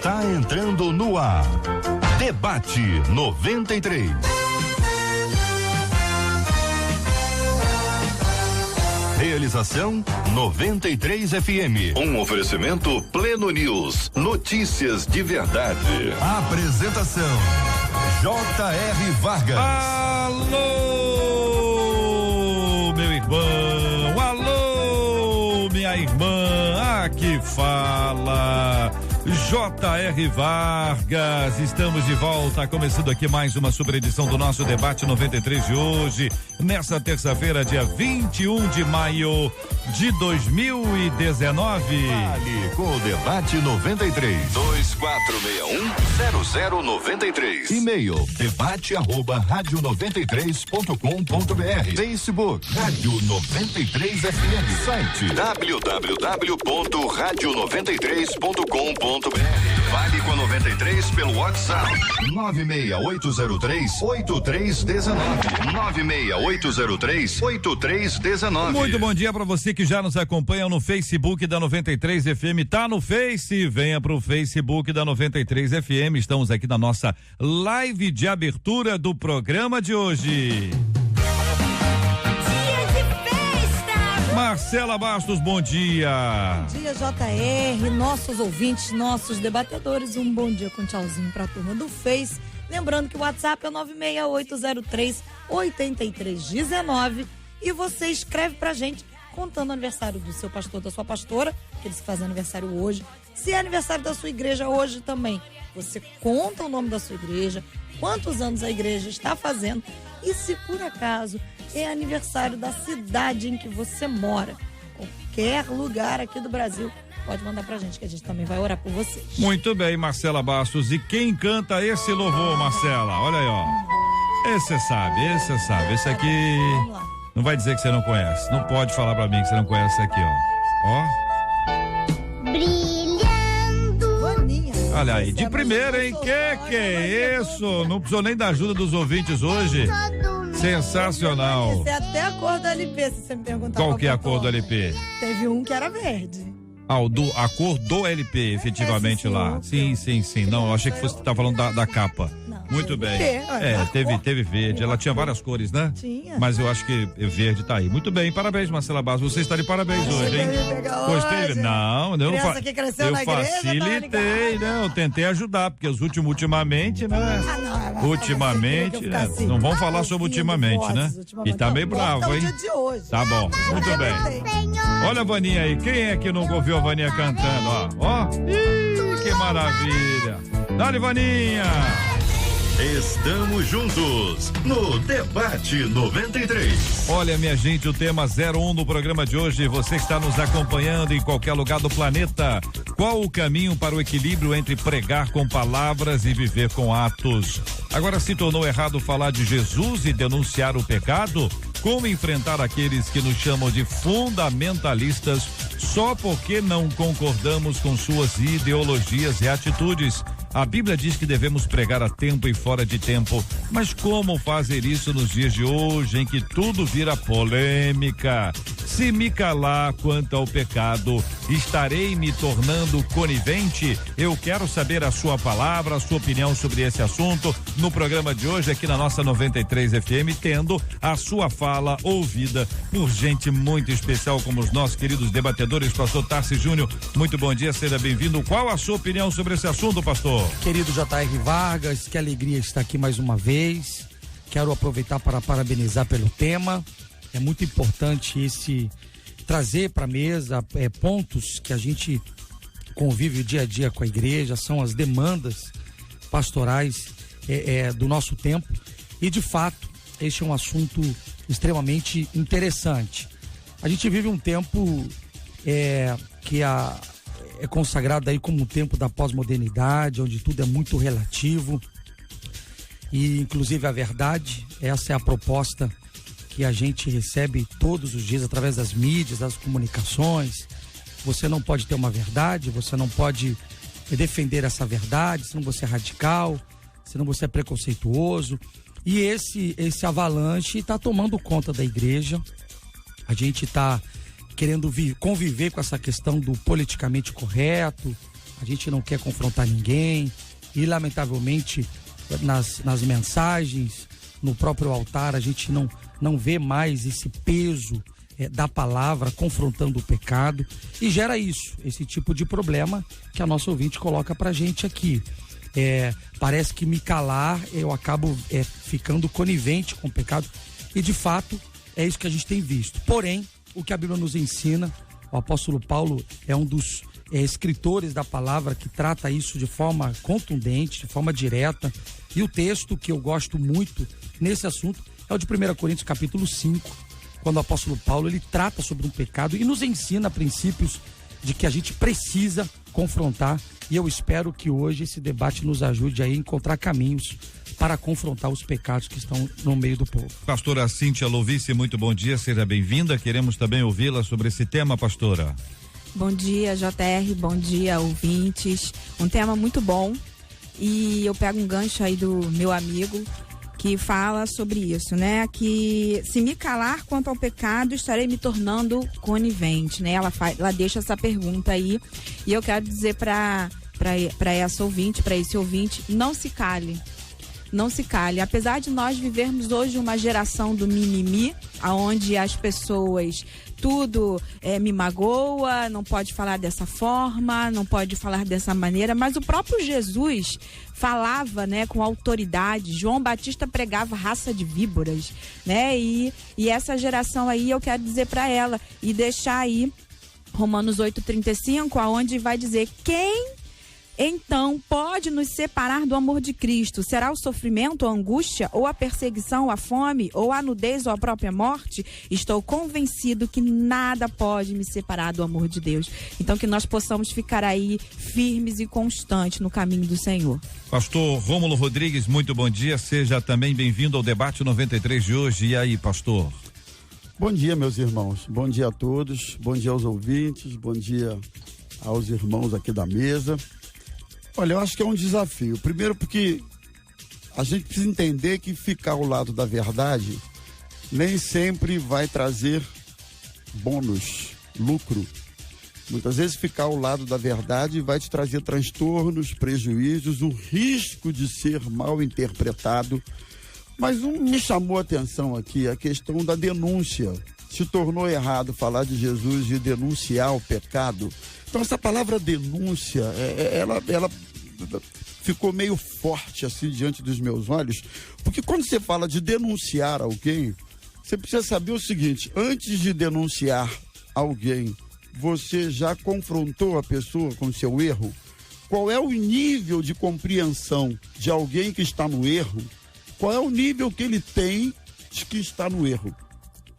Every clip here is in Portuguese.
está entrando no ar. Debate 93. Realização 93 FM. Um oferecimento Pleno News. Notícias de verdade. Apresentação J.R. Vargas. Alô, meu irmão. Alô, minha irmã. Aqui fala J.R. Vargas. Estamos de volta, começando aqui mais uma super edição do nosso Debate 93 de hoje, nessa terça-feira, dia 21 de maio de 2019. Vale com o Debate 93. 2461-0093. E-mail debate@radio93.com.br. Facebook Rádio 93 FM. Site www.radio93.com.br. Vale com a 93 pelo WhatsApp 96803-8319. 96803-8319. Muito bom dia para você que já nos acompanha no Facebook da 93 FM. Tá no Face? Venha pro Facebook da 93 FM. Estamos aqui na nossa live de abertura do programa de hoje. Marcela Bastos, bom dia. Bom dia, JR, nossos ouvintes, nossos debatedores, um bom dia com tchauzinho pra turma do Face. Lembrando que o WhatsApp é 96803-8319 e você escreve pra gente contando o aniversário do seu pastor, da sua pastora, que eles fazem aniversário hoje. Se é aniversário da sua igreja hoje também, você conta o nome da sua igreja, quantos anos a igreja está fazendo e se por acaso é aniversário da cidade em que você mora. Qualquer lugar aqui do Brasil, pode mandar pra gente que a gente também vai orar por vocês. Muito bem, Marcela Bastos. E quem canta esse louvor, Marcela? Olha aí, ó. Esse você sabe. Esse aqui não vai dizer que você não conhece. Não pode falar pra mim que você não conhece esse aqui, ó. Brilhando. Boninha. Olha aí, de primeira, hein? Que é isso? Não precisou nem da ajuda dos ouvintes hoje. Sensacional. Essa é até a cor do LP, se você me perguntar. Qual que é a cor do LP? Teve um que era verde. A cor do LP, efetivamente, lá. Sim. Não, eu achei que você tá falando da capa. Não. Muito bem. Teve verde. Ela tinha várias cores, né? Tinha. Mas eu acho que verde tá aí. Muito bem, parabéns, Marcela Bastos. Você está de parabéns hoje, hein? Gostei. Não, eu facilitei, né? Eu tentei ajudar, porque ultimamente, né? Ultimamente, né? Assim, não vamos falar sobre ultimamente, né? E tá meio bravo, hein? Tá bom, muito bem. Olha a Vaninha aí, quem é que nunca ouviu a Vaninha cantando, ó? Ih, que maravilha. Dale, Vaninha. Estamos juntos no Debate 93. Olha, minha gente, o tema 01 do programa de hoje, você que está nos acompanhando em qualquer lugar do planeta, qual o caminho para o equilíbrio entre pregar com palavras e viver com atos? Agora, se tornou errado falar de Jesus e denunciar o pecado? Como enfrentar aqueles que nos chamam de fundamentalistas só porque não concordamos com suas ideologias e atitudes? A Bíblia diz que devemos pregar a tempo e fora de tempo, mas como fazer isso nos dias de hoje em que tudo vira polêmica? Se me calar quanto ao pecado, estarei me tornando conivente? Eu quero saber a sua palavra, a sua opinião sobre esse assunto no programa de hoje aqui na nossa 93 FM, tendo a sua fala ouvida por gente muito especial como os nossos queridos debatedores. Pastor Tarci Júnior, muito bom dia, seja bem-vindo. Qual a sua opinião sobre esse assunto, pastor? Querido J.R. Vargas, que alegria estar aqui mais uma vez. Quero aproveitar para parabenizar pelo tema. É muito importante trazer para a mesa pontos que a gente convive dia a dia com a igreja, são as demandas pastorais do nosso tempo. E de fato, este é um assunto extremamente interessante. A gente vive um tempo que é consagrado aí como o tempo da pós-modernidade, onde tudo é muito relativo e inclusive a verdade. Essa é a proposta que a gente recebe todos os dias através das mídias, das comunicações. Você não pode ter uma verdade, você não pode defender essa verdade, senão você é radical, senão você é preconceituoso. E esse avalanche está tomando conta da igreja. A gente está querendo conviver com essa questão do politicamente correto, a gente não quer confrontar ninguém e, lamentavelmente, nas mensagens, no próprio altar, a gente não vê mais esse peso da palavra confrontando o pecado e gera esse tipo de problema que a nossa ouvinte coloca pra gente aqui. Parece que me calar, eu acabo ficando conivente com o pecado e, de fato, é isso que a gente tem visto. Porém, o que a Bíblia nos ensina, o apóstolo Paulo é um dos escritores da palavra que trata isso de forma contundente, de forma direta, e o texto que eu gosto muito nesse assunto é o de 1 Coríntios capítulo 5, quando o apóstolo Paulo ele trata sobre um pecado e nos ensina princípios de que a gente precisa confrontar, e eu espero que hoje esse debate nos ajude a encontrar caminhos para confrontar os pecados que estão no meio do povo. Pastora Cíntia Lovice, muito bom dia, seja bem-vinda, queremos também ouvi-la sobre esse tema, pastora. Bom dia, JR, bom dia, ouvintes, um tema muito bom, e eu pego um gancho aí do meu amigo que fala sobre isso, né? Que se me calar quanto ao pecado, estarei me tornando conivente, né? Ela deixa essa pergunta aí, e eu quero dizer para essa ouvinte, para esse ouvinte, não se cale. Não se cale. Apesar de nós vivermos hoje uma geração do mimimi, onde as pessoas tudo me magoa, não pode falar dessa forma, não pode falar dessa maneira, mas o próprio Jesus falava, né, com autoridade. João Batista pregava raça de víboras, né? E essa geração aí, eu quero dizer para ela e deixar aí Romanos 8:35, aonde vai dizer: quem então pode nos separar do amor de Cristo? Será o sofrimento, a angústia, ou a perseguição, a fome, ou a nudez, ou a própria morte? Estou convencido que nada pode me separar do amor de Deus. Então que nós possamos ficar aí firmes e constantes no caminho do Senhor. Pastor Rômulo Rodrigues, muito bom dia, seja também bem-vindo ao debate 93 de hoje. E aí, pastor? Bom dia, meus irmãos, bom dia a todos, bom dia aos ouvintes, bom dia aos irmãos aqui da mesa. Olha, eu acho que é um desafio. Primeiro porque a gente precisa entender que ficar ao lado da verdade nem sempre vai trazer bônus, lucro. Muitas vezes ficar ao lado da verdade vai te trazer transtornos, prejuízos, o risco de ser mal interpretado. Mas me chamou a atenção aqui a questão da denúncia. Se tornou errado falar de Jesus e denunciar o pecado. Então essa palavra denúncia, ela ficou meio forte assim diante dos meus olhos, porque quando você fala de denunciar alguém, você precisa saber o seguinte: antes de denunciar alguém, você já confrontou a pessoa com o seu erro? Qual é o nível de compreensão de alguém que está no erro? Qual é o nível que ele tem de que está no erro?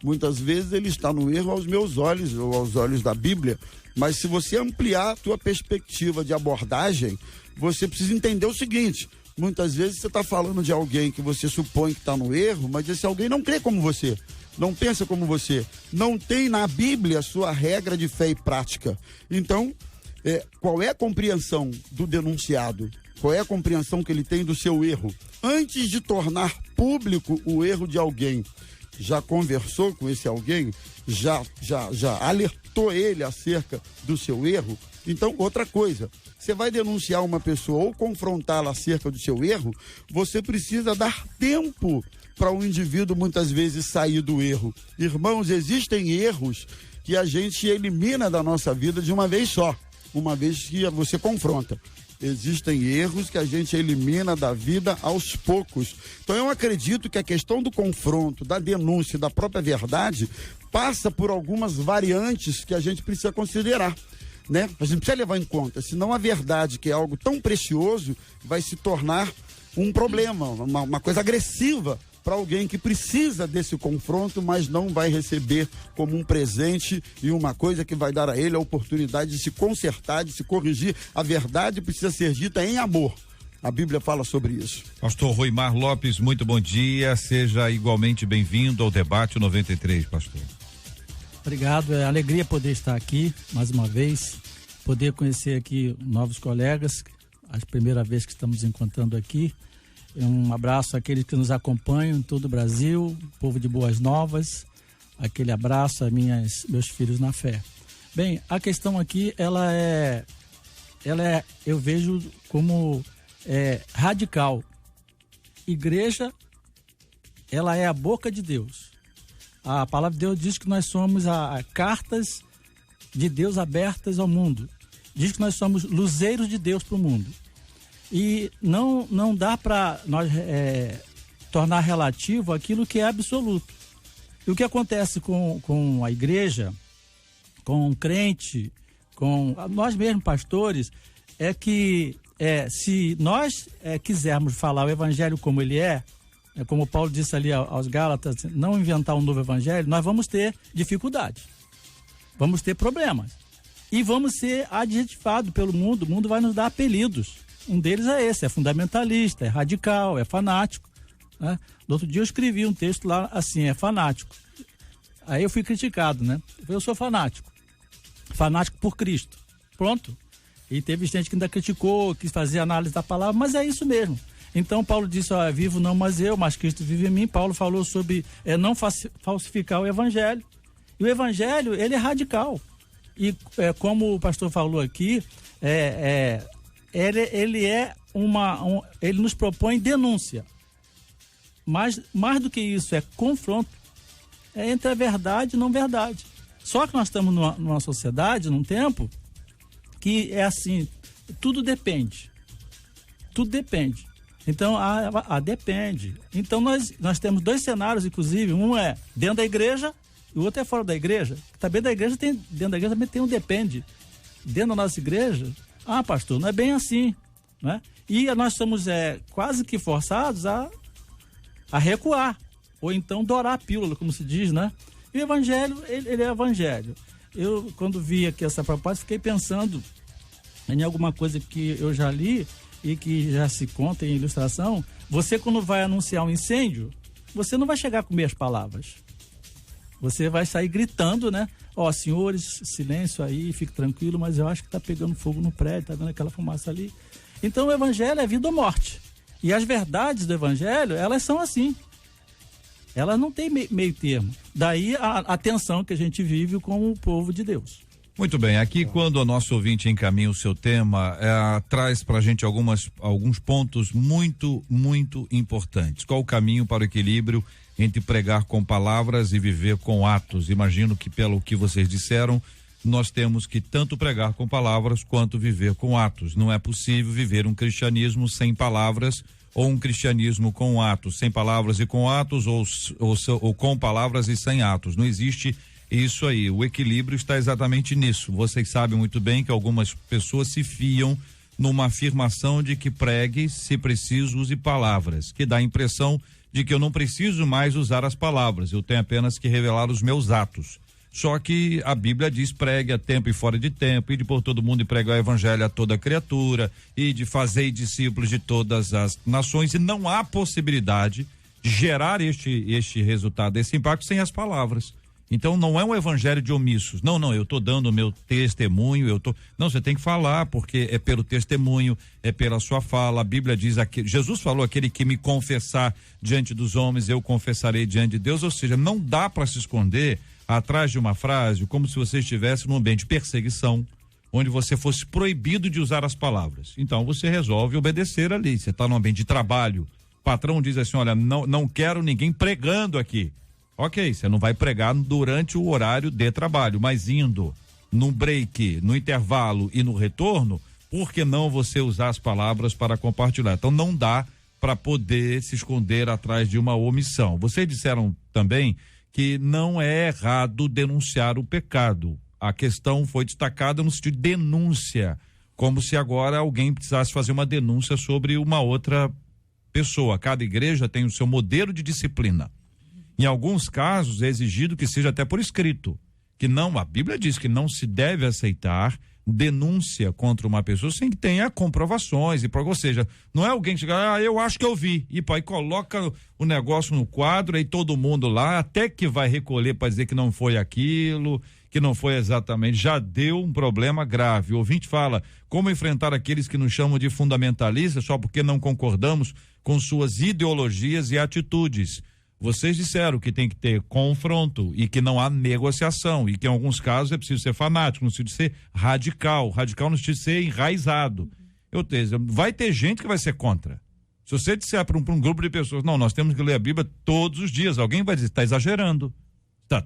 Muitas vezes ele está no erro aos meus olhos, ou aos olhos da Bíblia, mas se você ampliar a tua perspectiva de abordagem, você precisa entender o seguinte: muitas vezes você está falando de alguém que você supõe que está no erro, mas esse alguém não crê como você, não pensa como você, não tem na Bíblia a sua regra de fé e prática. Então, qual é a compreensão do denunciado? Qual é a compreensão que ele tem do seu erro? Antes de tornar público o erro de alguém, já conversou com esse alguém? Já alertou ele acerca do seu erro? Então, outra coisa, você vai denunciar uma pessoa ou confrontá-la acerca do seu erro, você precisa dar tempo para o indivíduo muitas vezes sair do erro. Irmãos, existem erros que a gente elimina da nossa vida de uma vez só, uma vez que você confronta. Existem erros que a gente elimina da vida aos poucos. Então eu acredito que a questão do confronto, da denúncia, da própria verdade, passa por algumas variantes que a gente precisa considerar, né? A gente precisa levar em conta, senão a verdade, que é algo tão precioso, vai se tornar um problema, uma coisa agressiva para alguém que precisa desse confronto, mas não vai receber como um presente e uma coisa que vai dar a ele a oportunidade de se consertar, de se corrigir. A verdade precisa ser dita em amor. A Bíblia fala sobre isso. Pastor Roimar Lopes, muito bom dia. Seja igualmente bem-vindo ao debate 93, pastor. Obrigado, é alegria poder estar aqui mais uma vez, poder conhecer aqui novos colegas, a primeira vez que estamos encontrando aqui. Um abraço àqueles que nos acompanham em todo o Brasil, povo de Boas Novas, aquele abraço a meus filhos na fé. Bem, a questão aqui, ela é eu vejo como radical. Igreja, ela é a boca de Deus. A palavra de Deus diz que nós somos cartas de Deus abertas ao mundo. Diz que nós somos luzeiros de Deus para o mundo. E não dá para nós tornar relativo aquilo que é absoluto. E o que acontece com a igreja, com o crente, com nós mesmos pastores, é que se nós quisermos falar o evangelho como ele como Paulo disse ali aos Gálatas, não inventar um novo evangelho, nós vamos ter dificuldades, vamos ter problemas e vamos ser adjetivados pelo mundo. O mundo vai nos dar apelidos. Um deles é esse, é fundamentalista, é radical, é fanático, né? No outro dia eu escrevi um texto lá assim, é fanático. Aí eu fui criticado, né? Eu sou fanático por Cristo, pronto. E teve gente que ainda criticou, quis fazer análise da palavra, mas é isso mesmo. Então Paulo disse, vivo não mais eu, mas Cristo vive em mim. Paulo falou sobre não falsificar o evangelho. E o evangelho, ele é radical. E como o pastor falou aqui, ele nos propõe denúncia. Mas mais do que isso, é confronto. É entre a verdade e não verdade. Só que nós estamos numa sociedade, num tempo, que é assim, tudo depende. Tudo depende. Então, depende. Então, nós temos dois cenários, inclusive. Um é dentro da igreja e o outro é fora da igreja. Também dentro da igreja também tem um depende. Dentro da nossa igreja, pastor, não é bem assim, né? E nós somos quase que forçados a recuar, ou então dourar a pílula, como se diz, né? E o evangelho, ele é evangelho. Eu, quando vi aqui essa proposta, fiquei pensando em alguma coisa que eu já li e que já se conta em ilustração. Você, quando vai anunciar um incêndio, você não vai chegar com meias palavras. Você vai sair gritando, né? Senhores, silêncio aí, fique tranquilo, mas eu acho que está pegando fogo no prédio, tá vendo aquela fumaça ali. Então o evangelho é vida ou morte. E as verdades do evangelho, elas são assim. Elas não têm meio termo. Daí a tensão que a gente vive com o povo de Deus. Muito bem, aqui quando o nosso ouvinte encaminha o seu tema, traz pra gente alguns pontos muito, muito importantes. Qual o caminho para o equilíbrio entre pregar com palavras e viver com atos? Imagino que pelo que vocês disseram, nós temos que tanto pregar com palavras quanto viver com atos. Não é possível viver um cristianismo sem palavras ou um cristianismo com atos, sem palavras e com atos, ou com palavras e sem atos. Não existe isso aí. O equilíbrio está exatamente nisso. Vocês sabem muito bem que algumas pessoas se fiam numa afirmação de que pregue, se preciso, use palavras, que dá a impressão de que eu não preciso mais usar as palavras, eu tenho apenas que revelar os meus atos. Só que a Bíblia diz pregue a tempo e fora de tempo, e de por todo mundo e pregar o evangelho a toda criatura, e de fazer discípulos de todas as nações, e não há possibilidade de gerar este resultado, esse impacto sem as palavras. Então não é um evangelho de omissos. Não, eu estou dando o meu testemunho, não, você tem que falar, porque é pelo testemunho, é pela sua fala. A Bíblia diz aqui, Jesus falou, aquele que me confessar diante dos homens, eu confessarei diante de Deus. Ou seja, não dá para se esconder atrás de uma frase, como se você estivesse num ambiente de perseguição, onde você fosse proibido de usar as palavras. Então você resolve obedecer ali. Você está num ambiente de trabalho, o patrão diz assim, olha, não quero ninguém pregando aqui. Ok, você não vai pregar durante o horário de trabalho, mas indo no break, no intervalo e no retorno, por que não você usar as palavras para compartilhar? Então não dá para poder se esconder atrás de uma omissão. Vocês disseram também que não é errado denunciar o pecado. A questão foi destacada no sentido de denúncia, como se agora alguém precisasse fazer uma denúncia sobre uma outra pessoa. Cada igreja tem o seu modelo de disciplina. Em alguns casos é exigido que seja até por escrito, que não, a Bíblia diz que não se deve aceitar denúncia contra uma pessoa sem que tenha comprovações, ou seja, não é alguém que chega, eu acho que eu vi, e pai coloca o negócio no quadro, aí todo mundo lá, até que vai recolher para dizer que não foi aquilo, que não foi exatamente, já deu um problema grave. O ouvinte fala, como enfrentar aqueles que nos chamam de fundamentalistas só porque não concordamos com suas ideologias e atitudes? Vocês disseram que tem que ter confronto e que não há negociação e que em alguns casos é preciso ser fanático, não precisa ser radical. Radical não precisa ser enraizado. Vai ter gente que vai ser contra. Se você disser para um grupo de pessoas, não, nós temos que ler a Bíblia todos os dias, alguém vai dizer, está exagerando,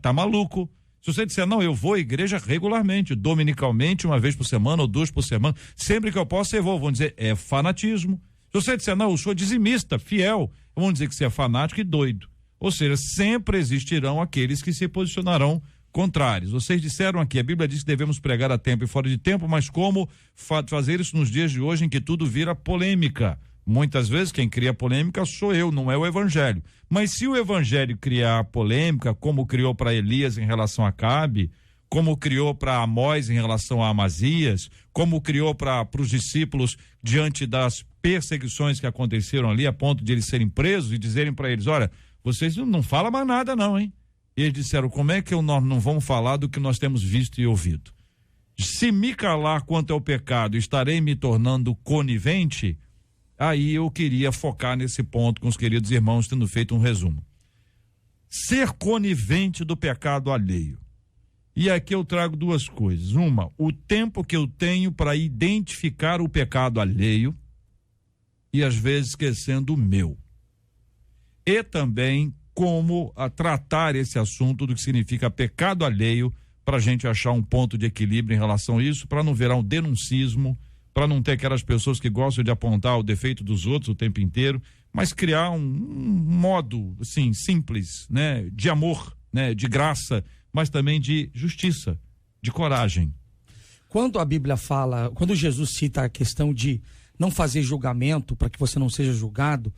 tá maluco. Se você disser, não, eu vou à igreja regularmente, dominicalmente, uma vez por semana ou 2 por semana, sempre que eu posso eu vou, vão dizer, é fanatismo. Se você disser, não, eu sou dizimista, fiel, vão dizer que você é fanático e doido. Ou seja, sempre existirão aqueles que se posicionarão contrários. Vocês disseram aqui, a Bíblia diz que devemos pregar a tempo e fora de tempo, mas como fazer isso nos dias de hoje em que tudo vira polêmica? Muitas vezes quem cria polêmica sou eu, não é o evangelho. Mas se o evangelho criar polêmica, como criou para Elias em relação a Acabe, como criou para Amós em relação a Amazias, como criou para os discípulos diante das perseguições que aconteceram ali, a ponto de eles serem presos e dizerem para eles, olha, vocês não falam mais nada não, hein? E eles disseram, como é que nós não vamos falar do que nós temos visto e ouvido? Se me calar quanto ao pecado, estarei me tornando conivente? Aí eu queria focar nesse ponto com os queridos irmãos, tendo feito um resumo. Ser conivente do pecado alheio. E aqui eu trago 2 coisas. Uma, o tempo que eu tenho para identificar o pecado alheio e às vezes esquecendo o meu. E também como tratar esse assunto do que significa pecado alheio, para a gente achar um ponto de equilíbrio em relação a isso, para não virar um denuncismo, para não ter aquelas pessoas que gostam de apontar o defeito dos outros o tempo inteiro, mas criar um modo, assim, simples, né, de amor, né, de graça, mas também de justiça, de coragem. Quando a Bíblia fala, quando Jesus cita a questão de não fazer julgamento para que você não seja julgado,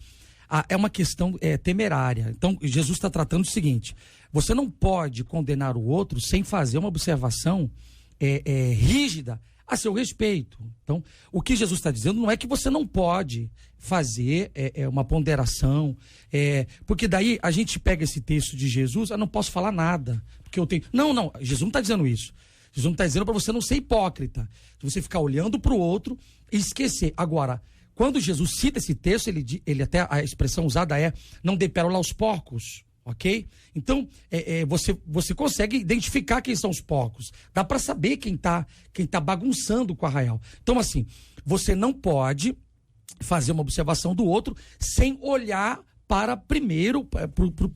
é uma questão temerária. Então, Jesus está tratando o seguinte, você não pode condenar o outro sem fazer uma observação rígida a seu respeito. Então, o que Jesus está dizendo não é que você não pode fazer uma ponderação, porque daí a gente pega esse texto de Jesus, eu não posso falar nada, porque eu tenho... Não, Jesus não está dizendo isso. Jesus não está dizendo para você não ser hipócrita, você ficar olhando para o outro e esquecer. Agora, quando Jesus cita esse texto, ele até a expressão usada é não dê pérola aos porcos. Ok? Então, você consegue identificar quem são os porcos. Dá para saber quem tá bagunçando com o arraial. Então, assim, você não pode fazer uma observação do outro sem olhar para primeiro para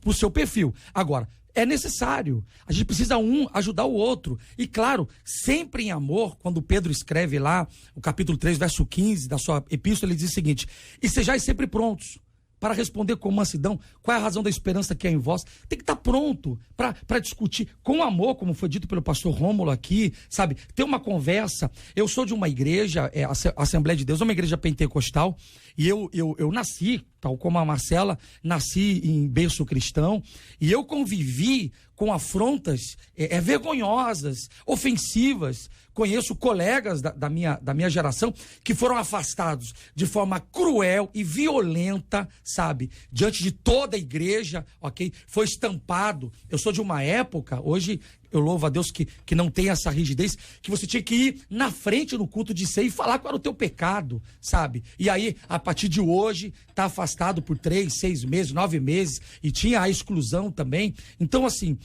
o seu perfil. Agora, é necessário. A gente precisa ajudar o outro. E claro, sempre em amor, quando Pedro escreve lá, o capítulo 3, verso 15 da sua epístola, ele diz o seguinte, e sejais sempre prontos para responder com mansidão, qual é a razão da esperança que é em vós. Tem que estar pronto para discutir com amor, como foi dito pelo pastor Rômulo aqui, sabe? Ter uma conversa. Eu sou de uma igreja, a Assembleia de Deus, uma igreja pentecostal, e eu nasci, tal como a Marcela, nasci em berço cristão, e eu convivi com afrontas vergonhosas, ofensivas. Conheço colegas da minha geração que foram afastados de forma cruel e violenta, sabe? Diante de toda a igreja, ok? Foi estampado. Eu sou de uma época, hoje eu louvo a Deus que não tem essa rigidez, que você tinha que ir na frente no culto de ceia e falar qual era o teu pecado, sabe? E aí, a partir de hoje, tá afastado por 3, 6 meses, 9 meses, e tinha a exclusão também. Então, assim,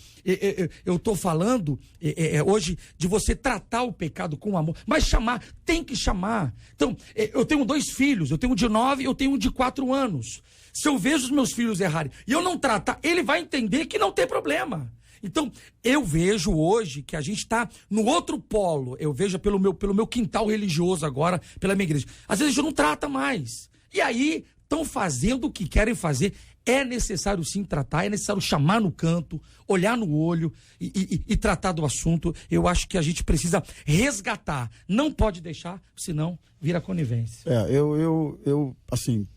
eu tô falando hoje de você tratar o pecado com amor, mas chamar, tem que chamar. Então, eu tenho 2 filhos, eu tenho um de 9 e eu tenho um de 4 anos. Se eu vejo os meus filhos errarem e eu não tratar, ele vai entender que não tem problema. Então, eu vejo hoje que a gente está no outro polo, eu vejo pelo meu quintal religioso agora, pela minha igreja. Às vezes a gente não trata mais. E aí, estão fazendo o que querem fazer. É necessário sim tratar, é necessário chamar no canto, olhar no olho e tratar do assunto. Eu acho que a gente precisa resgatar. Não pode deixar, senão vira conivência. Eu assim,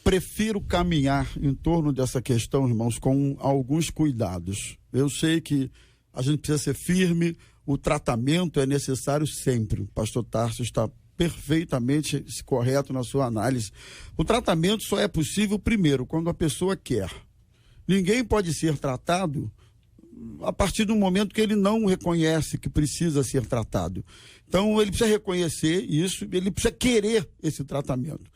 prefiro caminhar em torno dessa questão, irmãos, com alguns cuidados. Eu sei que a gente precisa ser firme, o tratamento é necessário sempre. O pastor Tarso está perfeitamente correto na sua análise. O tratamento só é possível, primeiro, quando a pessoa quer. Ninguém pode ser tratado a partir do momento que ele não reconhece que precisa ser tratado. Então, ele precisa reconhecer isso, ele precisa querer esse tratamento.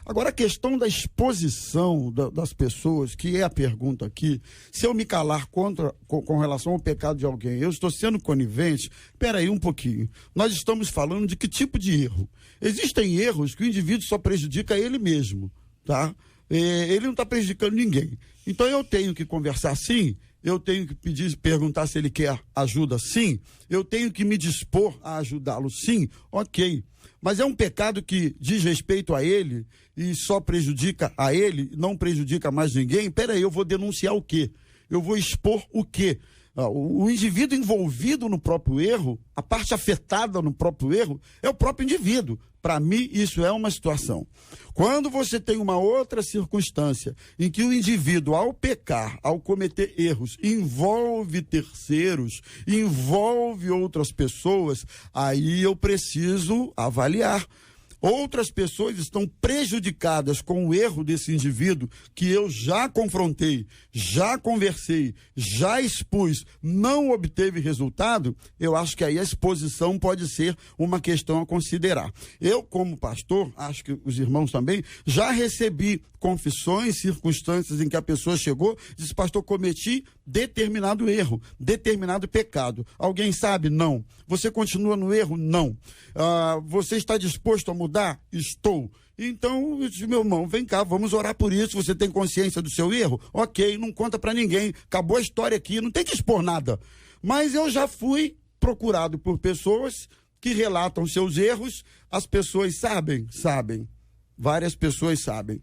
Agora, a questão da exposição das pessoas, que é a pergunta aqui, se eu me calar com relação ao pecado de alguém, eu estou sendo conivente? Espera aí um pouquinho. Nós estamos falando de que tipo de erro? Existem erros que o indivíduo só prejudica ele mesmo, tá? Ele não está prejudicando ninguém. Então eu tenho que conversar sim, eu tenho que perguntar se ele quer ajuda sim, eu tenho que me dispor a ajudá-lo sim, ok. Mas é um pecado que diz respeito a ele e só prejudica a ele, não prejudica mais ninguém. Peraí, eu vou denunciar o quê? Eu vou expor o quê? O indivíduo envolvido no próprio erro, a parte afetada no próprio erro, é o próprio indivíduo. Para mim, isso é uma situação. Quando você tem uma outra circunstância em que o indivíduo, ao pecar, ao cometer erros, envolve terceiros, envolve outras pessoas, aí eu preciso avaliar. Outras pessoas estão prejudicadas com o erro desse indivíduo que eu já confrontei, já conversei, já expus, não obteve resultado. Eu acho que aí a exposição pode ser uma questão a considerar. Eu, como pastor, acho que os irmãos também, já recebi confissões, circunstâncias em que a pessoa chegou e disse: pastor, cometi determinado erro, determinado pecado. Alguém sabe? Não. Você continua no erro? Não. Você está disposto a mudar? Estou. Então, eu disse: meu irmão, vem cá, vamos orar por isso. Você tem consciência do seu erro? Ok, não conta para ninguém. Acabou a história aqui, não tem que expor nada. Mas eu já fui procurado por pessoas que relatam seus erros. As pessoas sabem. Várias pessoas sabem.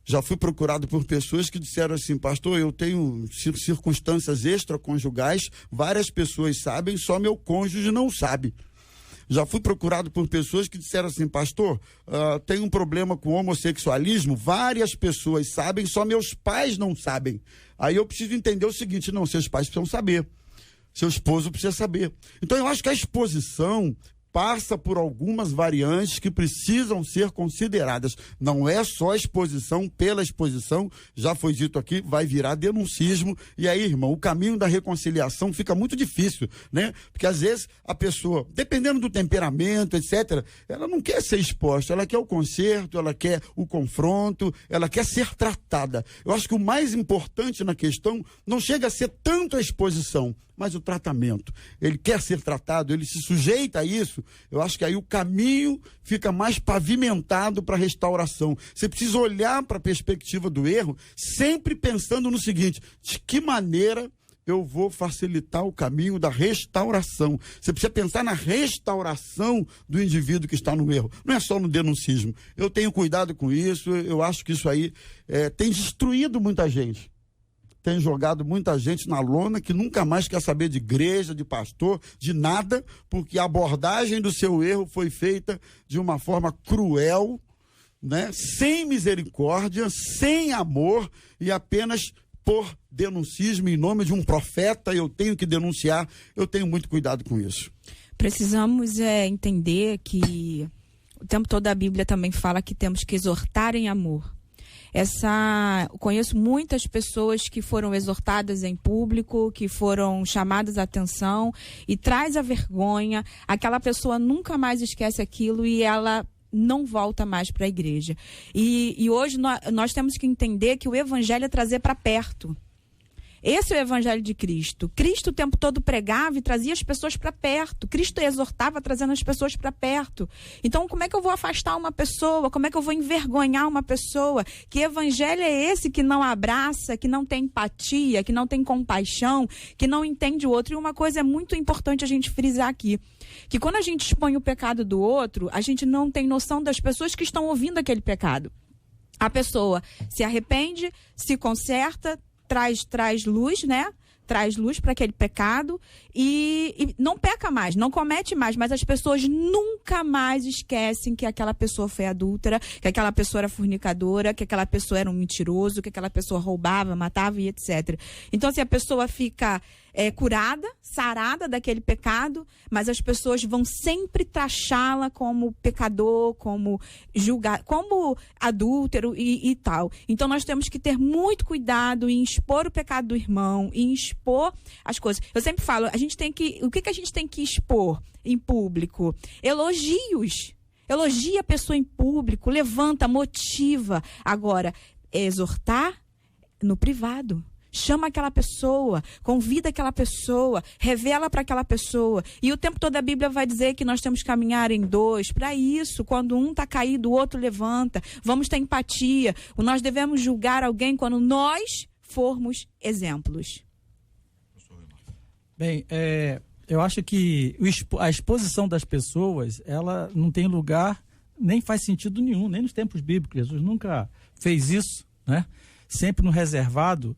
Já fui procurado por pessoas que disseram assim: pastor, eu tenho circunstâncias extraconjugais, várias pessoas sabem, só meu cônjuge não sabe. Já fui procurado por pessoas que disseram assim: pastor, tenho um problema com homossexualismo, várias pessoas sabem, só meus pais não sabem. Aí eu preciso entender o seguinte: não, seus pais precisam saber, seu esposo precisa saber. Então eu acho que a exposição passa por algumas variantes que precisam ser consideradas. Não é só exposição pela exposição, já foi dito aqui, vai virar denuncismo. E aí, irmão, o caminho da reconciliação fica muito difícil, né? Porque às vezes a pessoa, dependendo do temperamento, etc., ela não quer ser exposta, ela quer o conserto, ela quer o confronto, ela quer ser tratada. Eu acho que o mais importante na questão não chega a ser tanto a exposição, mas o tratamento. Ele quer ser tratado, ele se sujeita a isso. Eu acho que aí o caminho fica mais pavimentado para a restauração. Você precisa olhar para a perspectiva do erro, sempre pensando no seguinte: de que maneira eu vou facilitar o caminho da restauração? Você precisa pensar na restauração do indivíduo que está no erro. Não é só no denuncismo. Eu tenho cuidado com isso, eu acho que isso aí tem destruído muita gente. Tem jogado muita gente na lona que nunca mais quer saber de igreja, de pastor, de nada, porque a abordagem do seu erro foi feita de uma forma cruel, né? Sem misericórdia, sem amor e apenas por denuncismo em nome de um profeta. Eu tenho que denunciar, eu tenho muito cuidado com isso. Precisamos entender que o tempo todo a Bíblia também fala que temos que exortar em amor. Conheço muitas pessoas que foram exortadas em público, que foram chamadas à atenção e traz a vergonha, aquela pessoa nunca mais esquece aquilo e ela não volta mais para a igreja. E hoje nós temos que entender que o evangelho é trazer para perto. Esse é o evangelho de Cristo. Cristo o tempo todo pregava e trazia as pessoas para perto. Cristo exortava trazendo as pessoas para perto. Então, como é que eu vou afastar uma pessoa? Como é que eu vou envergonhar uma pessoa? Que evangelho é esse que não abraça, que não tem empatia, que não tem compaixão, que não entende o outro? E uma coisa é muito importante a gente frisar aqui, que quando a gente expõe o pecado do outro, a gente não tem noção das pessoas que estão ouvindo aquele pecado. A pessoa se arrepende, se conserta, traz luz, né? Traz luz para aquele pecado e não peca mais, não comete mais, mas as pessoas nunca mais esquecem que aquela pessoa foi adúltera, que aquela pessoa era fornicadora, que aquela pessoa era um mentiroso, que aquela pessoa roubava, matava e etc. Então, se a pessoa fica curada, sarada daquele pecado, mas as pessoas vão sempre taxá-la como pecador, como como adúltero e tal. Então nós temos que ter muito cuidado em expor o pecado do irmão, em expor as coisas. Eu sempre falo, o que a gente tem que expor em público? Elogios. Elogia a pessoa em público, levanta, motiva. Agora, exortar no privado. Chama aquela pessoa, convida aquela pessoa, revela para aquela pessoa. E o tempo todo a Bíblia vai dizer que nós temos que caminhar em dois. Para isso, quando um está caído, o outro levanta. Vamos ter empatia. Nós devemos julgar alguém quando nós formos exemplos. Bem, eu acho que a exposição das pessoas, ela não tem lugar, nem faz sentido nenhum, nem nos tempos bíblicos. Jesus nunca fez isso, né? Sempre no reservado.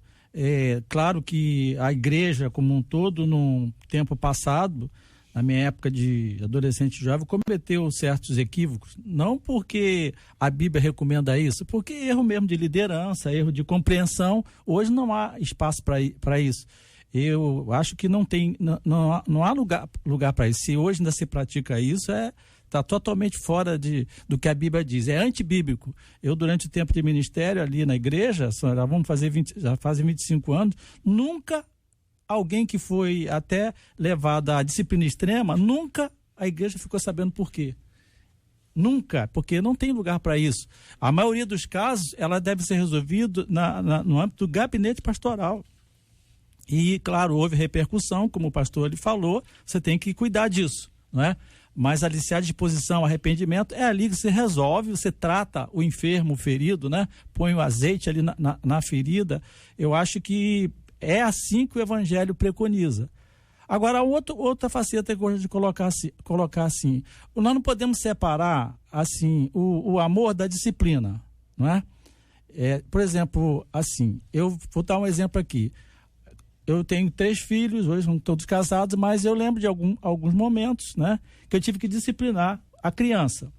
Claro que a igreja como um todo, no tempo passado, na minha época de adolescente e jovem, cometeu certos equívocos, não porque a Bíblia recomenda isso, porque erro mesmo de liderança, erro de compreensão. Hoje não há espaço para isso. Eu acho que não há lugar para isso. Se hoje ainda se pratica isso, está totalmente fora do que a Bíblia diz. É antibíblico. Eu, durante o tempo de ministério ali na igreja, já fazem 25 anos, nunca alguém que foi até levado à disciplina extrema, nunca a igreja ficou sabendo por quê. Nunca, porque não tem lugar para isso. A maioria dos casos, ela deve ser resolvida no âmbito do gabinete pastoral. E, claro, houve repercussão, como o pastor ele falou, você tem que cuidar disso, não é? Mas aliciar de disposição, arrependimento, é ali que se resolve, você trata o enfermo, o ferido, né? Põe o azeite ali na ferida. Eu acho que é assim que o evangelho preconiza. Agora, outra faceta que eu gosto de colocar assim, nós não podemos separar assim, o amor da disciplina, não é? Por exemplo, assim, eu vou dar um exemplo aqui. Eu tenho 3 filhos, hoje não todos casados, mas eu lembro de alguns momentos, né, que eu tive que disciplinar a criança.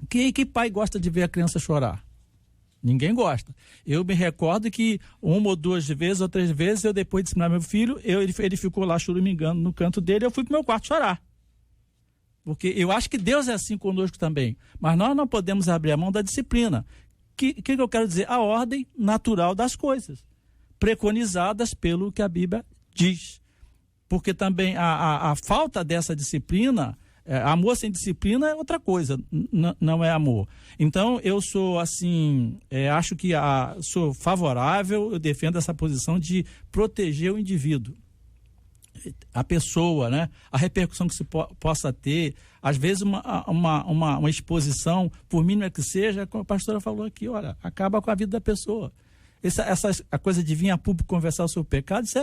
Que pai gosta de ver a criança chorar? Ninguém gosta. Eu me recordo que 1 ou 2 vezes ou 3 vezes, eu depois de disciplinar meu filho, ele ficou lá choramingando no canto dele, eu fui pro meu quarto chorar. Porque eu acho que Deus é assim conosco também. Mas nós não podemos abrir a mão da disciplina. O que eu quero dizer? A ordem natural das coisas, preconizadas pelo que a Bíblia diz. Porque também a falta dessa disciplina, amor sem disciplina é outra coisa, não é amor. Então eu sou assim, acho que sou favorável, eu defendo essa posição de proteger o indivíduo, a pessoa, né? A repercussão que se possa ter, às vezes uma exposição, por mínima que seja, como a pastora falou aqui, olha, acaba com a vida da pessoa. A coisa de vir a público conversar sobre o pecado, isso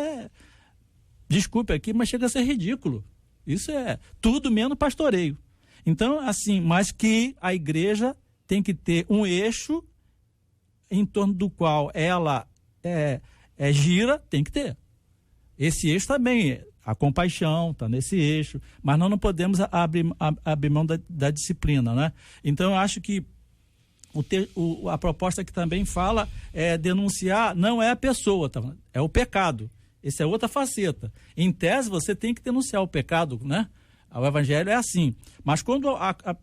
desculpe aqui, mas chega a ser ridículo. Isso é tudo menos pastoreio. Então, assim, mas que a igreja tem que ter um eixo em torno do qual ela gira, tem que ter. Esse eixo também, a compaixão está nesse eixo, mas nós não podemos abrir mão da disciplina, né? Então, eu acho que a proposta que também fala denunciar, não é a pessoa, tá? É o pecado. Essa é outra faceta. Em tese, você tem que denunciar o pecado, né? O evangelho é assim. Mas quando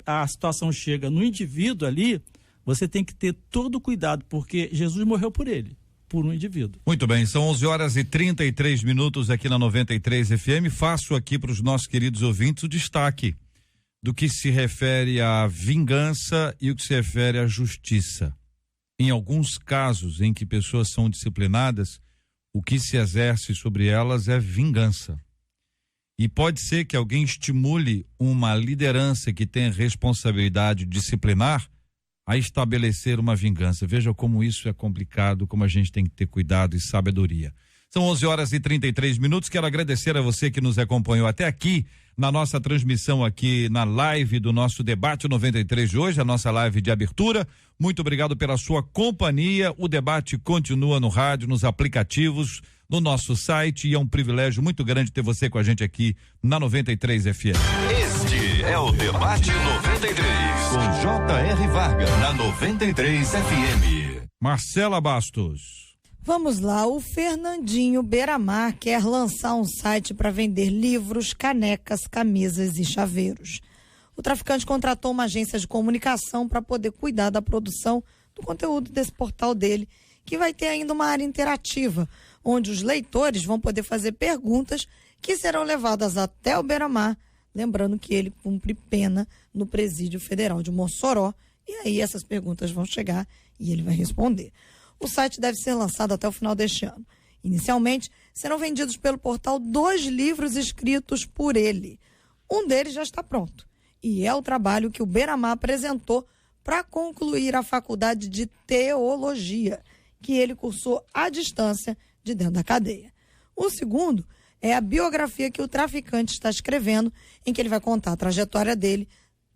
a situação chega no indivíduo ali, você tem que ter todo o cuidado, porque Jesus morreu por ele, por um indivíduo. Muito bem, são 11h33 aqui na 93 FM. Faço aqui para os nossos queridos ouvintes o destaque do que se refere à vingança e o que se refere à justiça. Em alguns casos em que pessoas são disciplinadas, o que se exerce sobre elas é vingança. E pode ser que alguém estimule uma liderança que tem responsabilidade disciplinar a estabelecer uma vingança. Veja como isso é complicado, como a gente tem que ter cuidado e sabedoria. São 11h33. Quero agradecer a você que nos acompanhou até aqui na nossa transmissão aqui na live do nosso debate 93 de hoje, a nossa live de abertura. Muito obrigado pela sua companhia. O debate continua no rádio, nos aplicativos, no nosso site, e é um privilégio muito grande ter você com a gente aqui na 93 FM. Este é o Debate 93 com J.R. Vargas na 93 FM. Marcela Bastos. Vamos lá, o Fernandinho Beiramar quer lançar um site para vender livros, canecas, camisas e chaveiros. O traficante contratou uma agência de comunicação para poder cuidar da produção do conteúdo desse portal dele, que vai ter ainda uma área interativa, onde os leitores vão poder fazer perguntas que serão levadas até o Beiramar lembrando que ele cumpre pena no Presídio Federal de Mossoró, e aí essas perguntas vão chegar e ele vai responder. O site deve ser lançado até o final deste ano. Inicialmente, serão vendidos pelo portal 2 livros escritos por ele. Um deles já está pronto, e é o trabalho que o Beiramar apresentou para concluir a faculdade de teologia, que ele cursou à distância de dentro da cadeia. O segundo é a biografia que o traficante está escrevendo, em que ele vai contar a trajetória dele